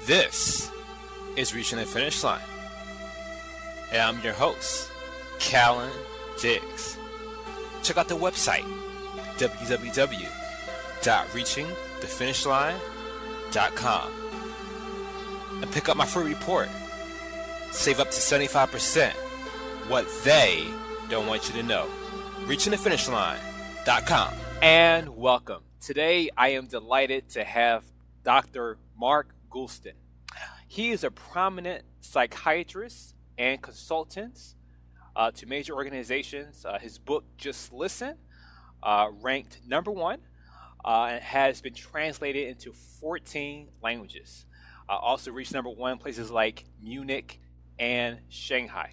This is Reaching the Finish Line. And I'm your host, Callan Diggs. Check out the website, www.reachingthefinishline.com. And pick up my free report. Save up to 75%. What they don't want you to know. ReachingTheFinishLine.com. And welcome. Today I am delighted to have Dr. Mark Goulston. He is a prominent psychiatrist and consultant to major organizations. His book, Just Listen, ranked #1 and has been translated into 14 languages. Also reached #1 in places like Munich and Shanghai.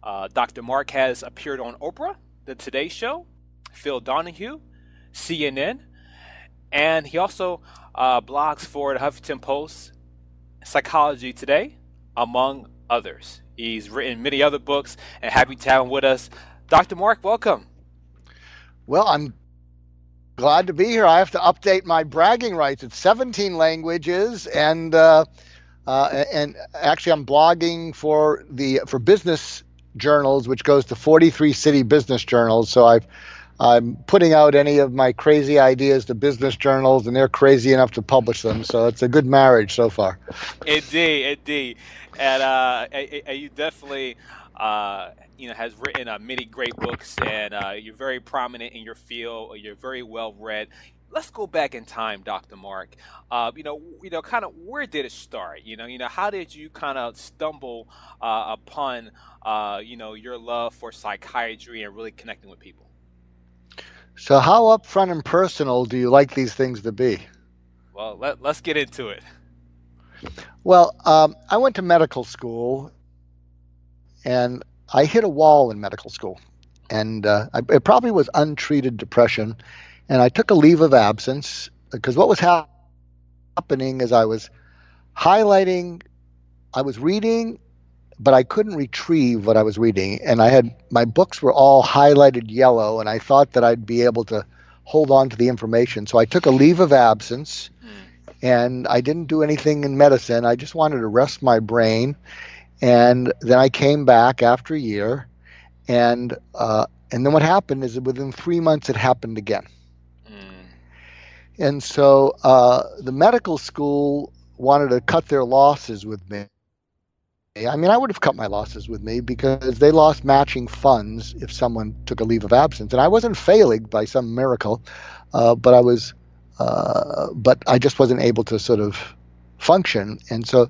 Dr. Mark has appeared on Oprah, The Today Show, Phil Donahue, CNN, and he also blogs for the Huffington Post, Psychology Today, among others. He's written many other books, and happy to have him with us. Dr. Mark, welcome. Well, I'm glad to be here. I have to update my bragging rights. It's 17 languages, and actually I'm blogging for business journals, which goes to 43 city business journals. So I'm putting out any of my crazy ideas to business journals, and they're crazy enough to publish them. So it's a good marriage so far. Indeed. And you definitely, has written many great books, and you're very prominent in your field. You're very well read. Let's go back in time, Dr. Mark. Kind of where did it start? How did you kind of stumble upon, your love for psychiatry and really connecting with people? So how upfront and personal do you like these things to be? Well, let's get into it. Well, I went to medical school, and I hit a wall in medical school. And it probably was untreated depression. And I took a leave of absence because what was happening is I was reading, but I couldn't retrieve what I was reading. And my books were all highlighted yellow, and I thought that I'd be able to hold on to the information. So I took a leave of absence, and I didn't do anything in medicine. I just wanted to rest my brain. And then I came back after a year, and then what happened is that within 3 months it happened again. And so the medical school wanted to cut their losses with me. I mean, I would have cut my losses with me because they lost matching funds if someone took a leave of absence. And I wasn't failing by some miracle, but I just wasn't able to sort of function. And so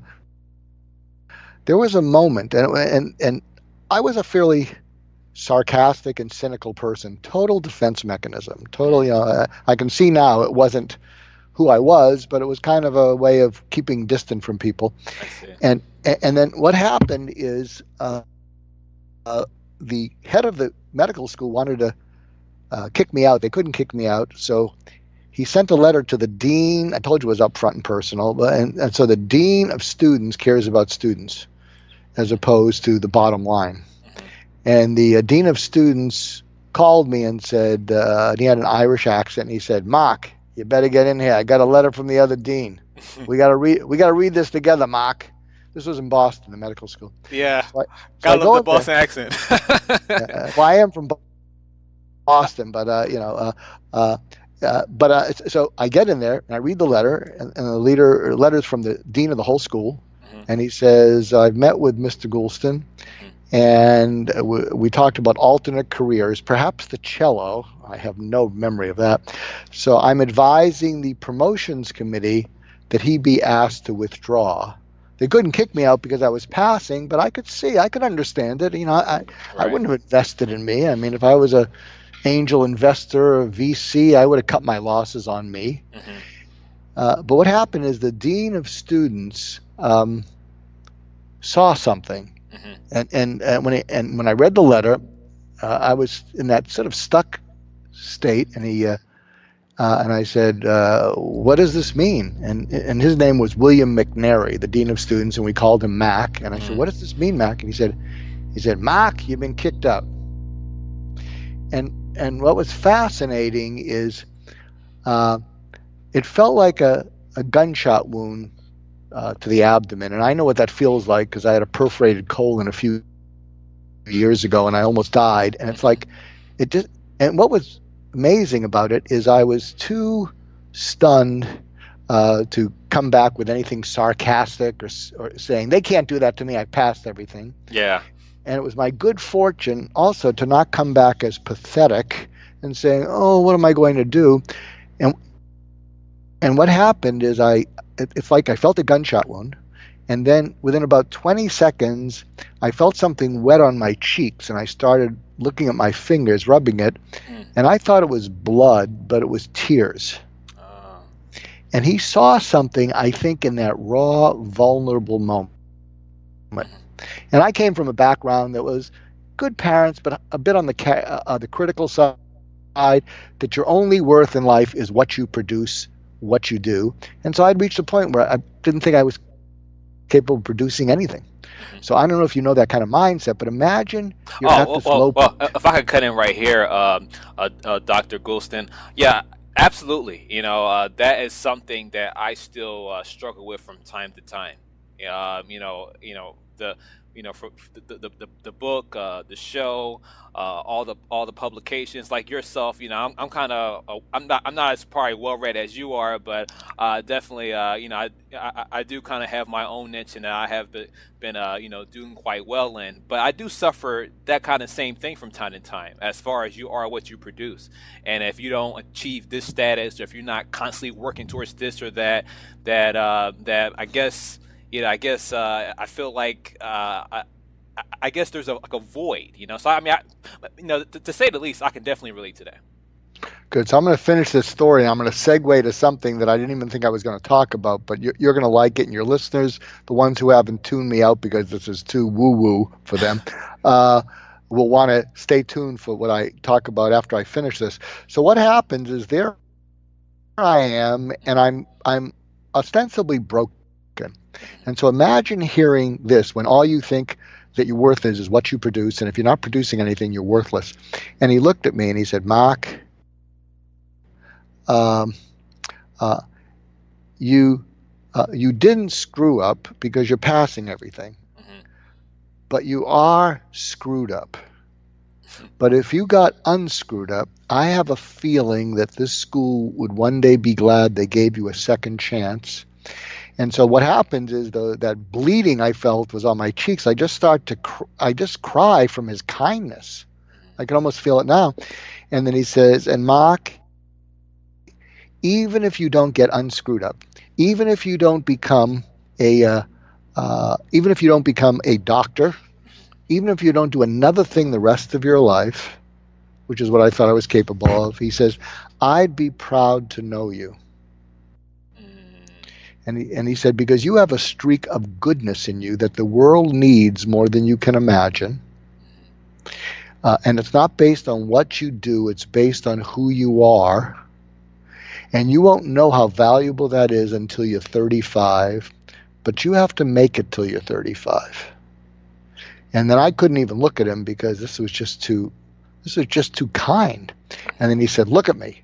there was a moment, and I was a fairly sarcastic and cynical person, total defense mechanism, I can see now it wasn't who I was, but it was kind of a way of keeping distant from people. I see. And then what happened is the head of the medical school wanted to kick me out. They couldn't kick me out, so he sent a letter to the dean. I told you it was upfront and personal, and so the dean of students cares about students as opposed to the bottom line. And the dean of students called me and said, and he had an Irish accent, and he said, "Mark, you better get in here. I got a letter from the other dean. We got to read this together, Mark." This was in Boston, the medical school. Yeah, gotta love the Boston accent. Well, I am from Boston, but so I get in there and I read the letter, and the letter's from the dean of the whole school, and he says, "I've met with Mr. Goulston." And we talked about alternate careers, perhaps the cello. I have no memory of that. So I'm advising the promotions committee that he be asked to withdraw. They couldn't kick me out because I was passing, but I could understand it. I wouldn't have invested in me. I mean, if I was a angel investor or VC, I would have cut my losses on me. But what happened is the dean of students saw something. And when I read the letter, I was in that sort of stuck state, and I said, "What does this mean?" And his name was William McNary, the dean of students, and we called him Mac. And I said, "What does this mean, Mac?" And he said, "Mac, you've been kicked out." And what was fascinating is it felt like a gunshot wound to the abdomen, and I know what that feels like because I had a perforated colon a few years ago, and I almost died. And it's like it just. And what was amazing about it is I was too stunned to come back with anything sarcastic or saying they can't do that to me. I passed everything. Yeah. And it was my good fortune also to not come back as pathetic and saying, "Oh, what am I going to do?" And and what happened is it's like I felt a gunshot wound, and then within about 20 seconds, I felt something wet on my cheeks, and I started looking at my fingers, rubbing it, and I thought it was blood, but it was tears. And he saw something, I think, in that raw, vulnerable moment. And I came from a background that was good parents, but a bit on the critical side, that your only worth in life is what you produce, what you do. And so I'd reached a point where I didn't think I was capable of producing anything. So I don't know if you know that kind of mindset, but imagine you're at this low point. If I could cut in right here, Dr. Goulston, yeah, absolutely. That is something that I still struggle with from time to time. For the book, the show, all the publications, like yourself. I'm kind of I'm not as probably well read as you are, but definitely I do kind of have my own niche, and I have been doing quite well in. But I do suffer that kind of same thing from time to time, as far as you are what you produce, and if you don't achieve this status, or if you're not constantly working towards this or that I guess. I feel like I guess there's a void, So I mean, to say the least, I can definitely relate to that. Good. So I'm going to finish this story, and I'm going to segue to something that I didn't even think I was going to talk about, but you're going to like it, and your listeners, the ones who haven't tuned me out because this is too woo-woo for them, will want to stay tuned for what I talk about after I finish this. So what happens is there I am, and I'm ostensibly broken. And so imagine hearing this when all you think that your worth is what you produce, and if you're not producing anything, you're worthless. And he looked at me and he said, "Mark, you didn't screw up because you're passing everything, but you are screwed up. But if you got unscrewed up, I have a feeling that this school would one day be glad they gave you a second chance." And so what happens is that bleeding I felt was on my cheeks. I just cry from his kindness. I can almost feel it now. And then he says, "And Mark, even if you don't get unscrewed up, even if you don't become a doctor, even if you don't do another thing the rest of your life," which is what I thought I was capable of, he says, "I'd be proud to know you." And he said, "Because you have a streak of goodness in you that the world needs more than you can imagine. And it's not based on what you do, it's based on who you are. And you won't know how valuable that is until you're 35, but you have to make it till you're 35." And then I couldn't even look at him because this was just too kind. And then he said, "Look at me.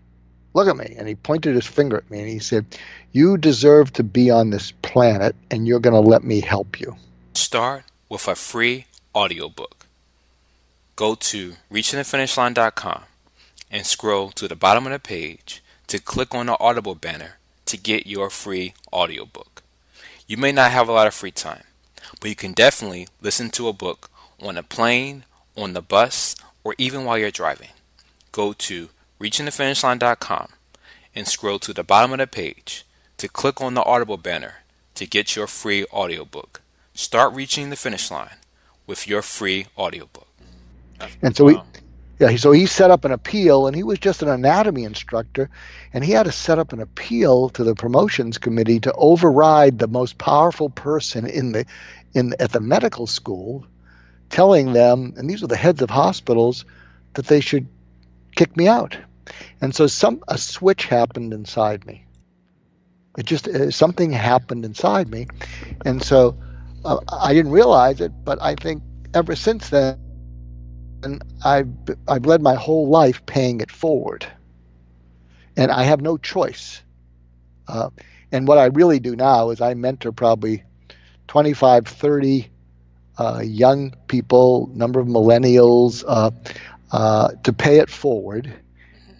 Look at me." And he pointed his finger at me and he said, "You deserve to be on this planet, and you're going to let me help you." Start with a free audiobook. Go to reachingthefinishline.com and scroll to the bottom of the page to click on the Audible banner to get your free audiobook. You may not have a lot of free time, but you can definitely listen to a book on a plane, on the bus, or even while you're driving. Go to reachingthefinishline.com and scroll to the bottom of the page to click on the Audible banner to get your free audiobook. Start reaching the finish line with your free audiobook. And so he set up an appeal, and he was just an anatomy instructor, and he had to set up an appeal to the promotions committee to override the most powerful person at the medical school, telling them, and these were the heads of hospitals, that they should kick me out. And so a switch happened inside me. Something happened inside me, and so I didn't realize it, but I think ever since then I've led my whole life paying it forward, and I have no choice. And what I really do now is I mentor probably 25, 30 young people, number of millennials, to pay it forward.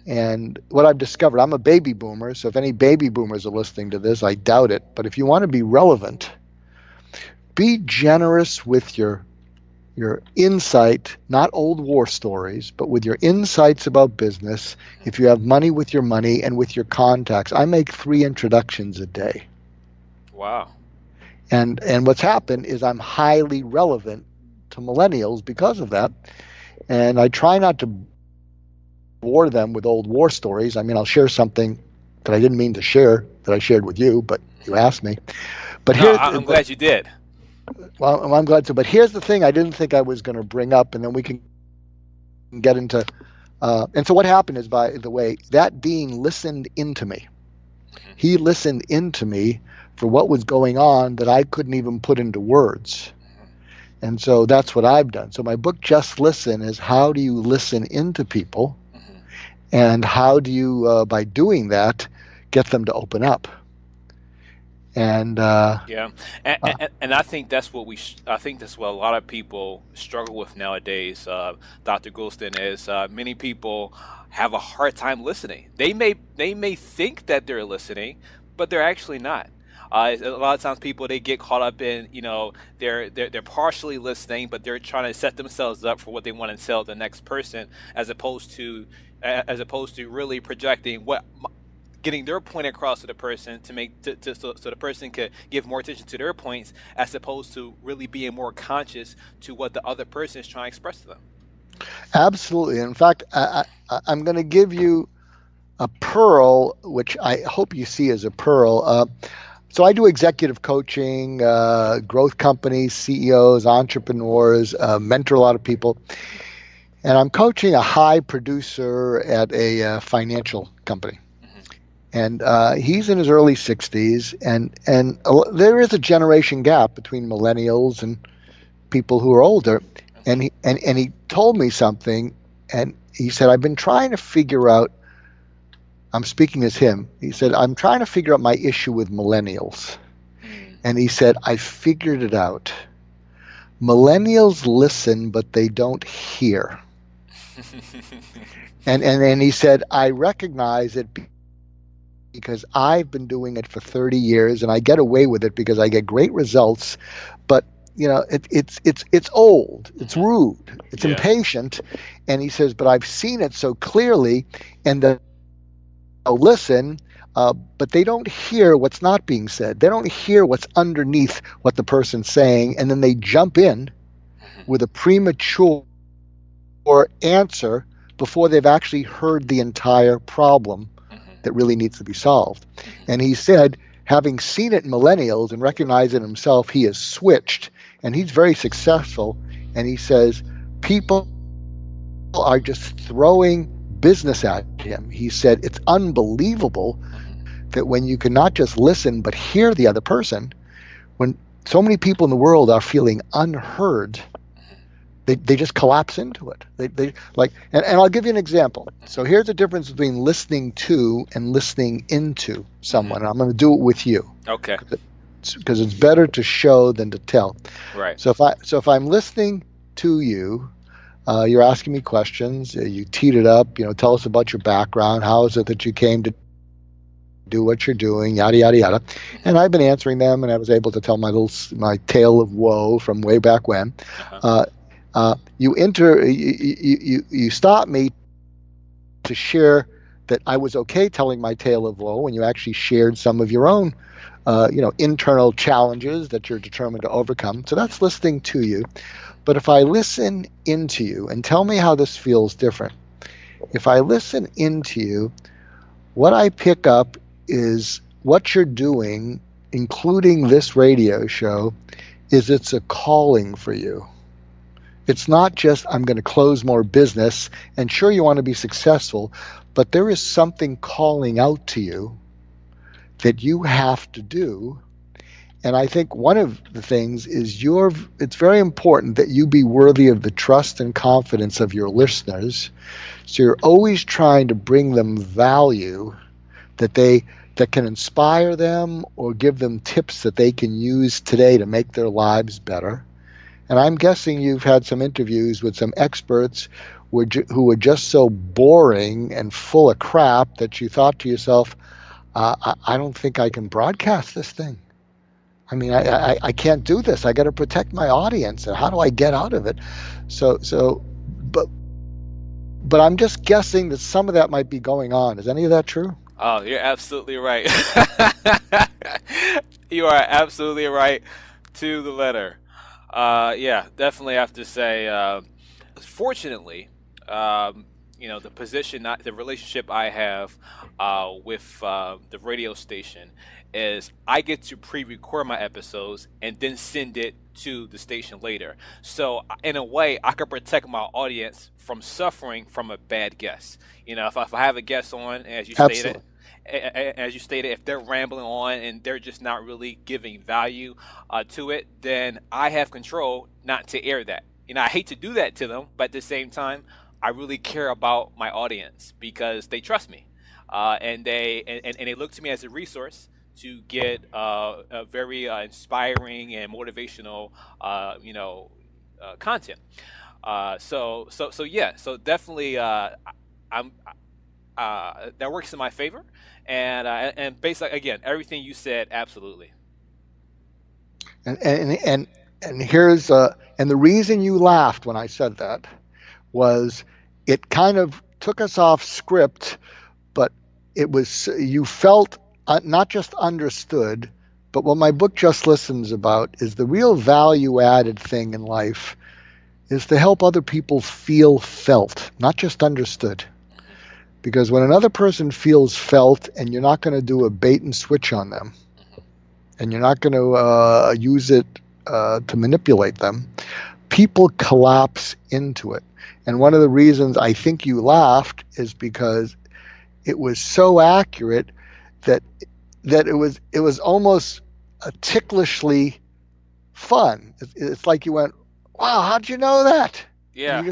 And what I've discovered, I'm a baby boomer, so if any baby boomers are listening to this, I doubt it. But if you want to be relevant, be generous with your insight, not old war stories, but with your insights about business. If you have money, with your money, and with your contacts. I make 3 introductions a day. Wow. And what's happened is I'm highly relevant to millennials because of that. And I try not to bore them with old war stories. I mean, I'll share something that I didn't mean to share that I shared with you, but you asked me. But no, I'm glad you did. Well, I'm glad to. But here's the thing I didn't think I was going to bring up, and then we can get into. And so what happened is, by the way, that dean listened into me. He listened into me for what was going on that I couldn't even put into words. And so that's what I've done. So my book, Just Listen, is how do you listen into people, and how do you, by doing that, get them to open up. And and I think that's what I think that's what a lot of people struggle with nowadays. Dr. Goulston, is many people have a hard time listening. They may think that they're listening, but they're actually not. A lot of times people, they get caught up in, they're partially listening, but they're trying to set themselves up for what they want to tell the next person, as opposed to really projecting getting their point across to the person so the person could give more attention to their points, as opposed to really being more conscious to what the other person is trying to express to them. Absolutely. In fact, I'm going to give you a pearl, which I hope you see as a pearl. So I do executive coaching, growth companies, CEOs, entrepreneurs, mentor a lot of people. And I'm coaching a high producer at a financial company. And he's in his early 60s, and there is a generation gap between millennials and people who are older. And he told me something, and he said, I've been trying to figure out, I'm speaking as him, he said, I'm trying to figure out my issue with millennials. And he said, I figured it out. Millennials listen, but they don't hear. and he said, I recognize it because I've been doing it for 30 years, and I get away with it because I get great results. But it's old, it's rude, it's impatient. And he says, but I've seen it so clearly, and they'll listen, but they don't hear what's not being said. They don't hear what's underneath what the person's saying, and then they jump in with a premature answer before they've actually heard the entire problem that really needs to be solved. And he said, having seen it in millennials and recognized it himself, he has switched, and he's very successful. And he says, people are just throwing business at him. He said, it's unbelievable that when you can not just listen, but hear the other person, when so many people in the world are feeling unheard, they just collapse into it. And I'll give you an example. So here's the difference between listening to and listening into someone. And I'm going to do it with you. Okay. Because it's better to show than to tell. Right. So if I'm listening to you, you're asking me questions. You teed it up. Tell us about your background. How is it that you came to do what you're doing? Yada yada yada. And I've been answering them, and I was able to tell my tale of woe from way back when. You stop me to share that I was okay telling my tale of woe when you actually shared some of your own, internal challenges that you're determined to overcome. So that's listening to you. But if I listen into you, and tell me how this feels different. If I listen into you, what I pick up is what you're doing, including this radio show, is it's a calling for you. It's not just, I'm going to close more business, and sure, you want to be successful, but there is something calling out to you that you have to do. And I think one of the things is it's very important that you be worthy of the trust and confidence of your listeners. So you're always trying to bring them value that they that can inspire them or give them tips that they can use today to make their lives better. And I'm guessing you've had some interviews with some experts who were just so boring and full of crap that you thought to yourself, I don't think I can broadcast this thing. I mean, I can't do this. I got to protect my audience. And how do I get out of it? But I'm just guessing that some of that might be going on. Is any of that true? Oh, you're absolutely right. You are absolutely right to the letter. Yeah, definitely have to say, fortunately, the relationship I have with the radio station is I get to pre-record my episodes and then send it to the station later. So in a way, I can protect my audience from suffering from a bad guest. If I have a guest on, as you stated, if they're rambling on and they're just not really giving value to it, then I have control not to air that. I hate to do that to them, but at the same time, I really care about my audience because they trust me, and they look to me as a resource to get a very inspiring and motivational, content. So yeah, so definitely, I'm that works in my favor, and based again, everything you said, absolutely. And here's and the reason you laughed when I said that was it kind of took us off script, but it was you felt not just understood, but what my book Just Listen's about is the real value added thing in life is to help other people feel felt, not just understood. Because when another person feels felt and you're not going to do a bait and switch on them, and you're not going to use it to manipulate them, people collapse into it. And one of the reasons I think you laughed is because it was so accurate that it was almost ticklishly fun. It's like you went, "Wow, how'd you know that?" Yeah.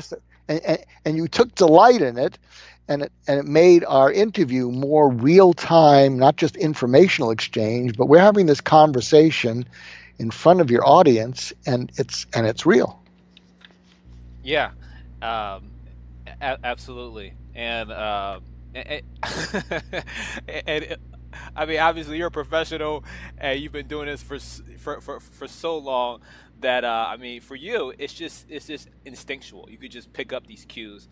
And you took delight in it, and it made our interview more real time, not just informational exchange, but we're having this conversation in front of your audience, and it's real. Yeah, absolutely, and I mean, obviously, you're a professional, and you've been doing this for so long that I mean, for you, it's just instinctual. You could just pick up these cues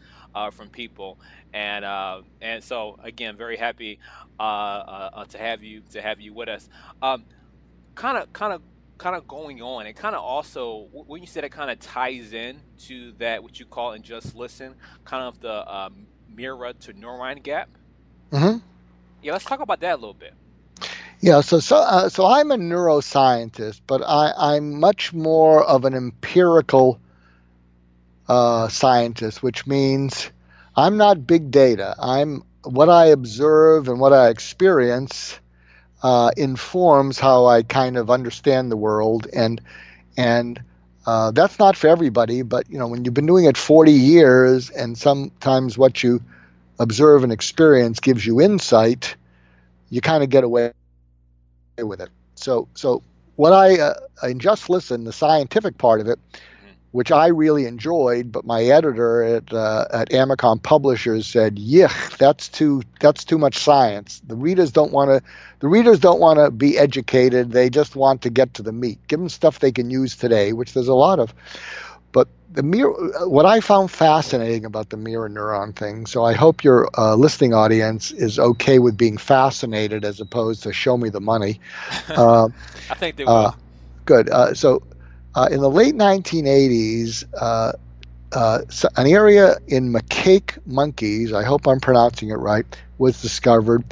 from people, and so again, very happy to have you with us. Um, kind of going on, and kind of also when you said it kind of ties in to that what you call in Just Listen, kind of the mirror to neuron gap. Mm-hmm. Yeah, let's talk about that a little bit. Yeah, so I'm a neuroscientist, but I'm much more of an empirical scientist, which means I'm not big data. I'm what I observe and what I experience informs how I kind of understand the world, and that's not for everybody. But when you've been doing it 40 years, and sometimes what you observe and experience gives you insight, you kind of get away with it. So what I Just Listen, the scientific part of it, which I really enjoyed, but my editor at Amicom Publishers said, "Yuck, that's too much science. The readers don't want to be educated. They just want to get to the meat. Give them stuff they can use today," which there's a lot of. But what I found fascinating about the mirror neuron thing, so I hope your listening audience is okay with being fascinated as opposed to show me the money. I think they will. Good. In the late 1980s, an area in macaque monkeys, I hope I'm pronouncing it right, was discovered,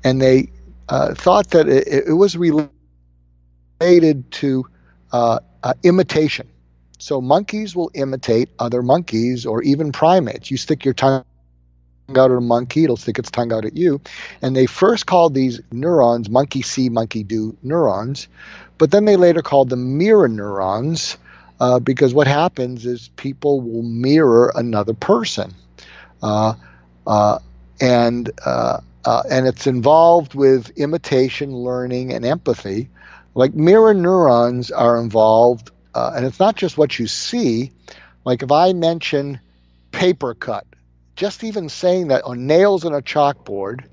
and they thought that it was related to imitation. So monkeys will imitate other monkeys or even primates. You stick your tongue out at a monkey, it'll stick its tongue out at you. And they first called these neurons monkey see, monkey do neurons, but then they later called them mirror neurons because what happens is people will mirror another person. And and it's involved with imitation, learning, and empathy. Like mirror neurons are involved, and it's not just what you see. Like if I mention paper cut, just even saying that, or nails on a chalkboard,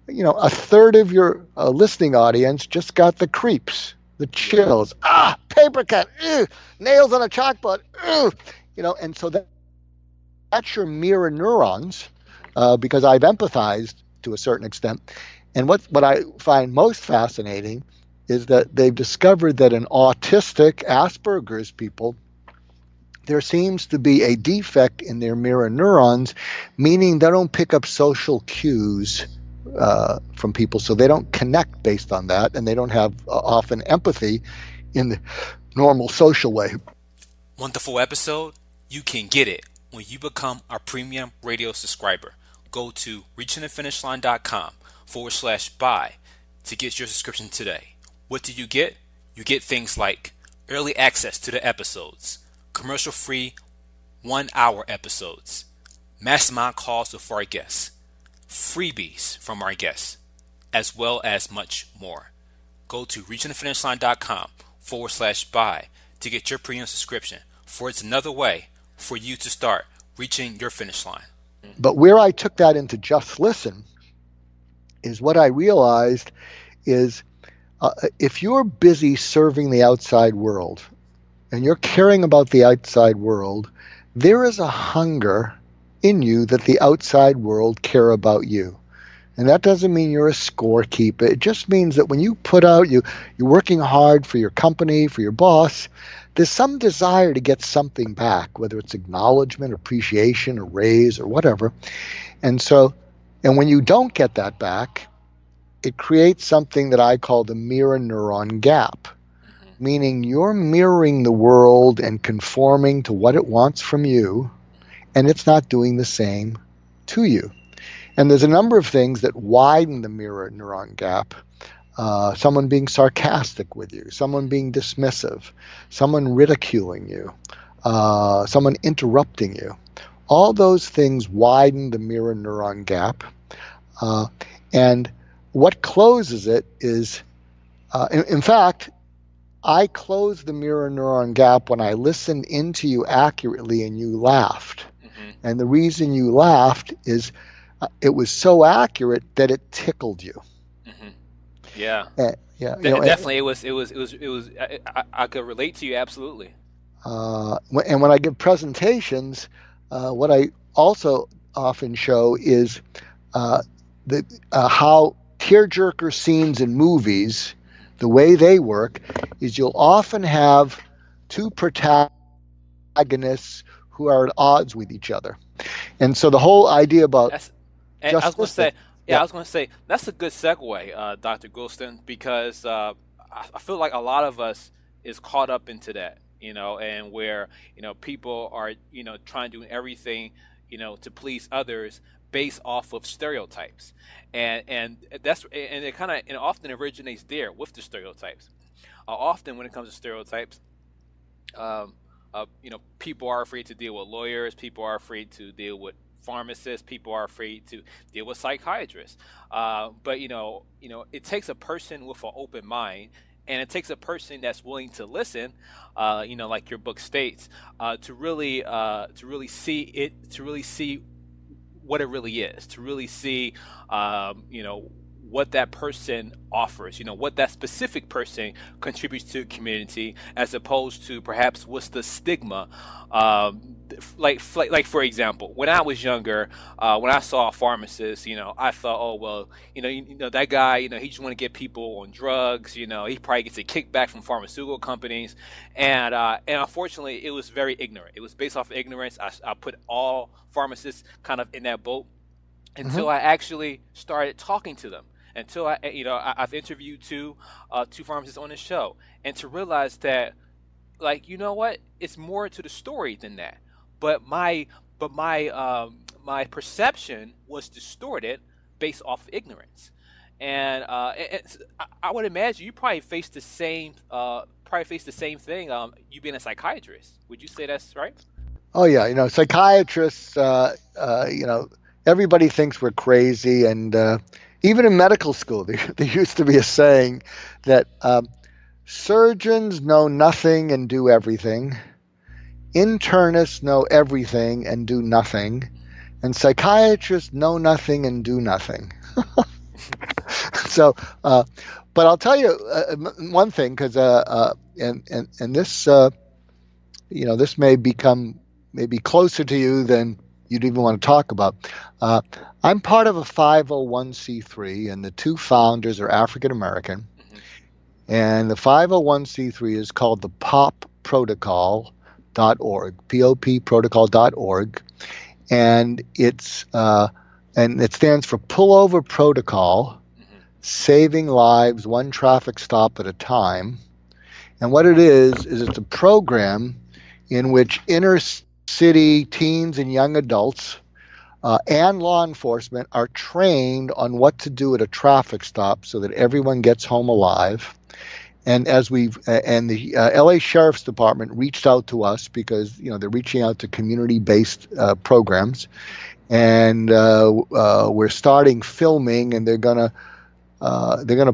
a third of your listening audience just got the creeps, the Right. chills. Ah, paper cut, ew, nails on a chalkboard, ew. And so that's your mirror neurons, because I've empathized to a certain extent. And what I find most fascinating is that they've discovered that in autistic Asperger's people, there seems to be a defect in their mirror neurons, meaning they don't pick up social cues from people, so they don't connect based on that, and they don't have often empathy in the normal social way. Want the full episode? You can get it when you become our premium radio subscriber. Go to reachingthefinishline.com/buy to get your subscription today. What do you get? You get things like early access to the episodes, commercial free 1 hour episodes, mastermind calls with our guests, freebies from our guests, as well as much more. Go to reachingthefinishline.com/buy to get your premium subscription, for it's another way for you to start reaching your finish line. But where I took that into just listen is what I realized is if you're busy serving the outside world and you're caring about the outside world, there is a hunger in you that the outside world care about you. And that doesn't mean you're a scorekeeper. It just means that when you put out, you're working hard for your company, for your boss, there's some desire to get something back, whether it's acknowledgement, appreciation, a raise, or whatever. And when you don't get that back, it creates something that I call the mirror neuron gap, meaning you're mirroring the world and conforming to what it wants from you, and it's not doing the same to you. And there's a number of things that widen the mirror neuron gap. Someone being sarcastic with you, someone being dismissive, someone ridiculing you, someone interrupting you. All those things widen the mirror neuron gap. And what closes it is, in fact, I closed the mirror neuron gap when I listened into you accurately and you laughed. And the reason you laughed is it was so accurate that it tickled you. Yeah. Yeah, Definitely. It was. I could relate to you absolutely. And when I give presentations, what I also often show is how tearjerker scenes in movies, the way they work, is you'll often have two protagonists who are at odds with each other. And so the whole idea about I was going to say, yeah. I was going to say that's a good segue, Dr. Goulston, because I feel like a lot of us is caught up into that, and where people are trying to do everything to please others based off of stereotypes, and it kind of often originates there with the stereotypes. Often when it comes to stereotypes, people are afraid to deal with lawyers. People are afraid to deal with pharmacists. People are afraid to deal with psychiatrists. But it takes a person with an open mind, and it takes a person that's willing to listen. Like your book states, to really see it, to really see what it really is, to really see, what that person offers, what that specific person contributes to the community, as opposed to perhaps what's the stigma. Like for example, when I was younger, when I saw a pharmacist, I thought, oh well, that guy, he just want to get people on drugs. He probably gets a kickback from pharmaceutical companies, and unfortunately, it was very ignorant. It was based off of ignorance. I put all pharmacists kind of in that boat until I actually started talking to them. Until I've interviewed two pharmacists on the show, and to realize that, like, what, it's more to the story than that. But my perception was distorted based off of ignorance, and I would imagine you probably face the same thing. You being a psychiatrist, would you say that's right? Oh yeah, psychiatrists. Everybody thinks we're crazy, and even in medical school, there used to be a saying that surgeons know nothing and do everything, internists know everything and do nothing, and psychiatrists know nothing and do nothing. So, but I'll tell you one thing, because and this this may become maybe closer to you than you'd even want to talk about. I'm part of a 501c3, and the two founders are African American. And the 501c3 is called the POP Protocol.org, POP Protocol.org, and it stands for Pullover Protocol, Saving Lives One Traffic Stop at a Time. And what it is it's a program in which inner city teens and young adults and law enforcement are trained on what to do at a traffic stop so that everyone gets home alive. And as the LA Sheriff's Department reached out to us because they're reaching out to community-based programs, and we're starting filming, and they're gonna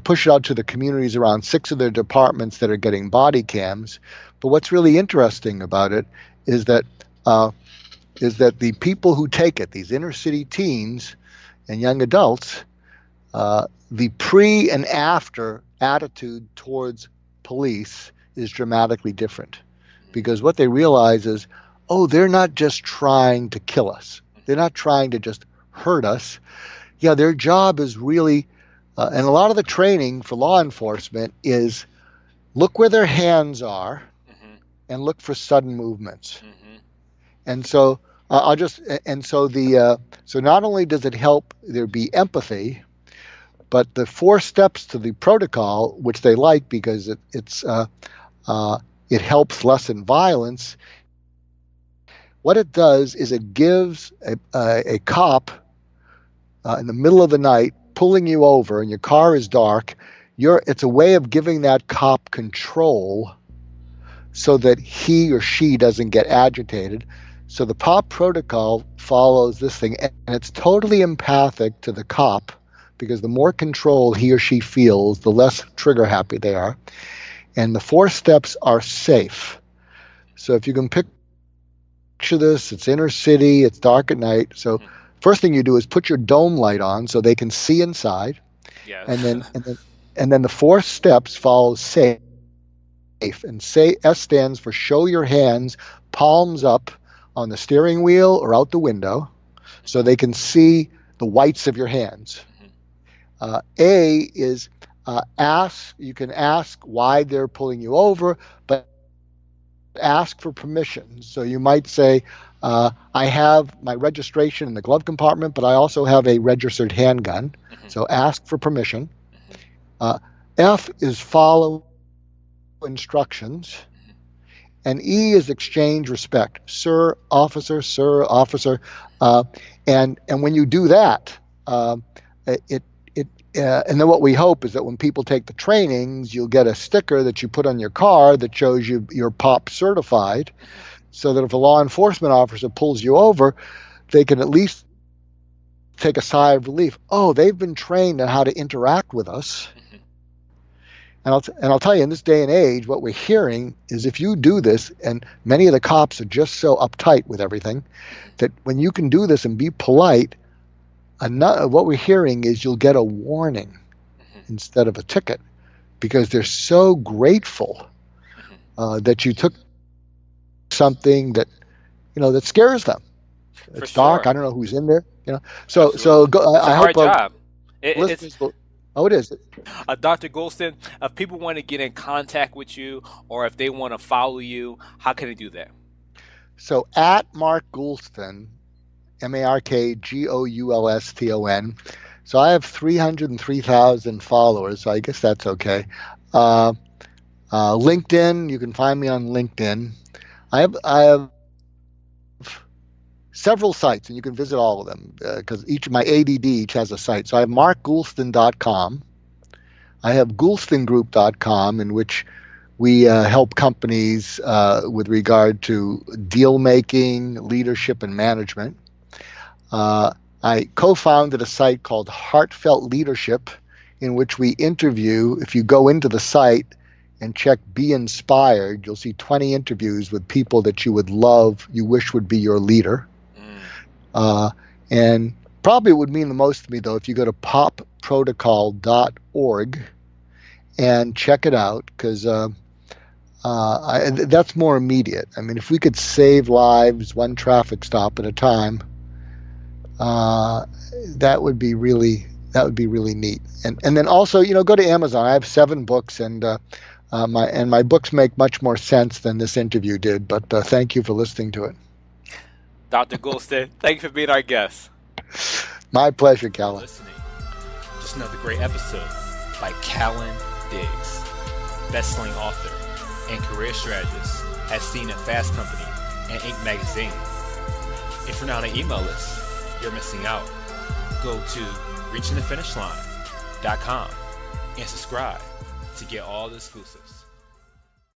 push it out to the communities around 6 of their departments that are getting body cams. But what's really interesting about it is that the people who take it, these inner city teens and young adults, the pre and after attitude towards police is dramatically different, because what they realize is, oh, they're not just trying to kill us. They're not trying to just hurt us. Yeah, their job is really, and a lot of the training for law enforcement is look where their hands are and look for sudden movements. And so so not only does it help there be empathy, but the 4 steps to the protocol, which they like because it helps lessen violence. What it does is it gives a cop in the middle of the night pulling you over, and your car is dark. It's a way of giving that cop control so that he or she doesn't get agitated. So the POP protocol follows this thing, and it's totally empathic to the cop, because the more control he or she feels, the less trigger happy they are. And the 4 steps are safe. So if you can picture this, it's inner city, it's dark at night. So first thing you do is put your dome light on so they can see inside. Yes. And then the 4 steps follow safe. And S stands for show your hands, palms up on the steering wheel or out the window so they can see the whites of your hands. A is ask. You can ask why they're pulling you over, but ask for permission. So you might say, I have my registration in the glove compartment, but I also have a registered handgun. So ask for permission. F is follow instructions. And E is exchange respect. Sir, officer, sir, officer. And when you do that, and then what we hope is that when people take the trainings, you'll get a sticker that you put on your car that shows you're POP certified, so that if a law enforcement officer pulls you over, they can at least take a sigh of relief. Oh, they've been trained on how to interact with us. And I'll tell you, in this day and age, what we're hearing is if you do this, and many of the cops are just so uptight with everything, that when you can do this and be polite, what we're hearing is you'll get a warning instead of a ticket, because they're so grateful that you took something that that scares them. It's dark. I don't know who's in there. So I hope job. Listeners will. Oh, it is. Dr. Goulston, if people want to get in contact with you, or if they want to follow you, how can they do that? So at Mark Goulston, MarkGoulston. So I have 303,000 followers, so I guess that's okay. LinkedIn, you can find me on LinkedIn. I have several sites, and you can visit all of them because my ADD each has a site. So I have markgoulston.com. I have goulstongroup.com, in which we help companies with regard to deal making, leadership, and management. I I co-founded a site called Heartfelt Leadership, in which we interview. If you go into the site and check Be Inspired, you'll see 20 interviews with people that you would love, you wish would be your leader. And probably it would mean the most to me, though, if you go to popprotocol.org and check it out, because that's more immediate. I mean, if we could save lives one traffic stop at a time, that would be really neat. And then also, go to Amazon. I have 7 books, and my books make much more sense than this interview did. But thank you for listening to it. Dr. Goulston, thank you for being our guest. My pleasure, Callan. Listening. Just another great episode by Callan Diggs, best-selling author and career strategist, as seen at Fast Company and Inc. magazine. If you're not on an email list, you're missing out. Go to reachingthefinishline.com and subscribe to get all the exclusives.